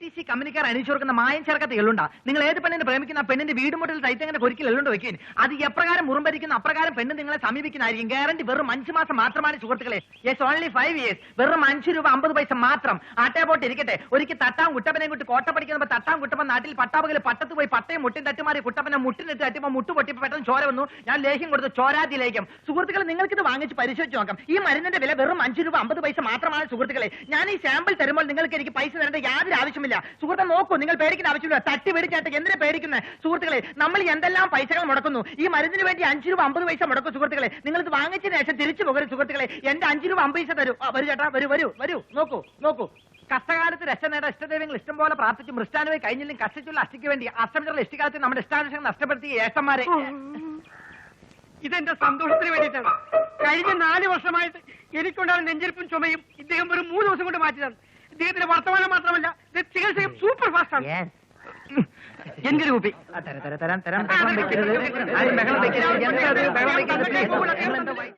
ITC കമ്പനിക്കാർ അണിയിച്ചു കൊടുക്കുന്ന മായം ചേർക്കാത്ത എള്ളുണ്ടാ. നിങ്ങൾ ഏത് പെണ്ണിനെ പ്രേമിക്കുന്ന പെണ്ണിന്റെ വീട് മുട്ടിൽ തൈത്തങ്ങനെ ഒരിക്കൽ എള്ളുണ്ട് വെക്കാൻ. അത് എപ്രകാരം മുറുമ്പരിക്കുന്ന അപ്രകാരം പെണ്ണ് നിങ്ങളെ സമീപിക്കുന്നതായിരിക്കും. ഗ്യാരണ്ടി വെറും 5 മാസം മാത്രമാണ് സുഹൃത്തുക്കളെ. Yes, only 5 years. വെറും 5 രൂപ 50 പൈസ മാത്രം. ആട്ടേ പോട്ട് ഇരിക്കട്ടെ. ഒരിക്കൽ തട്ടാൻ കുട്ടപ്പനെ കൊണ്ട് കോട്ട പഠിക്കുമ്പോൾ തട്ടാൻ കുട്ടപ്പൻ നാട്ടിൽ പട്ടാപകൽ പട്ടത്ത് പോയി പട്ടയും മുട്ടും തട്ടുമാറി കുട്ടപ്പനെ മുട്ടിനിട്ട് തട്ടുമ്പോൾ മുട്ട് പൊട്ടിപ്പോൾ പെട്ടെന്ന് ചോര വന്നു. ഞാൻ ലേഹ്യം കൊടുത്തു, ചോരാതി ലേഹ്യം. സുഹൃത്തുക്കളെ, നിങ്ങൾക്ക് ഇത് വാങ്ങിച്ച് പരിശോധിച്ച് നോക്കാം. ഈ മരുന്നിന്റെ വില വെറും 5 രൂപ 50 പൈസ മാത്രമാണ് സുഹൃത്തുക്കളെ. ഞാൻ ഈ സാമ്പിൾ തരുമ്പോൾ നിങ്ങൾക്ക് എനിക്ക് പൈസ തരേണ്ട യാതൊരു ആവശ്യമില്ല. സുഹൃത്തെ നോക്കൂ, നിങ്ങൾ പേടിക്കുന്ന ആവശ്യമില്ല. തട്ടി പേടിച്ചാട്ട് എന്തിനെ പേടിക്കുന്നത് സുഹൃത്തുക്കളെ? നമ്മൾ എന്തെല്ലാം പൈസകൾ മുടക്കുന്നു. ഈ മരുന്നിന് വേണ്ടി 5 രൂപ 50 പൈസ മുടക്കും സുഹൃത്തുക്കളെ. നിങ്ങൾ ഇത് വാങ്ങിച്ചതിന് ശേഷം തിരിച്ചു പോകരുത് സുഹൃത്തുക്കളെ. എന്റെ 5 രൂപ 50 പൈസ തരൂ. വരൂ ചേട്ടാ, വരൂ. നോക്കൂ. കഷ്ടകാലത്ത് രക്ഷ നേടാൻ ഇഷ്ടദൈവങ്ങൾ ഇഷ്ടം പോലെ പ്രാർത്ഥിച്ചു മൃഷ്ടാനുമായി കഴിഞ്ഞില്ലെങ്കിൽ കഷ്ടിച്ചുള്ള അഷ്ടിക്ക് വേണ്ടി അഷ്ടമിച്ചുള്ള ഇഷ്ടകാലത്ത് നമ്മുടെ ഇഷ്ടാനുഷങ്ങൾ നഷ്ടപ്പെടുത്തിയ ഏഷന്മാരെ. ഇതെന്റെ സന്തോഷത്തിന് വേണ്ടിയിട്ടാണ്. കഴിഞ്ഞ 4 വർഷമായിട്ട് എനിക്കുണ്ടാകുന്ന നെഞ്ചരിപ്പും ചുമയും ഇദ്ദേഹം വെറും 3 ദിവസം കൊണ്ട് മാറ്റിയതാണ്. ഇദ്ദേഹത്തിന്റെ വർത്തമാനം മാത്രമല്ല, ചികിത്സയും സൂപ്പർ ഫാസ്റ്റ് ആണ്. എന്തൊരു കുപ്പി തരാം.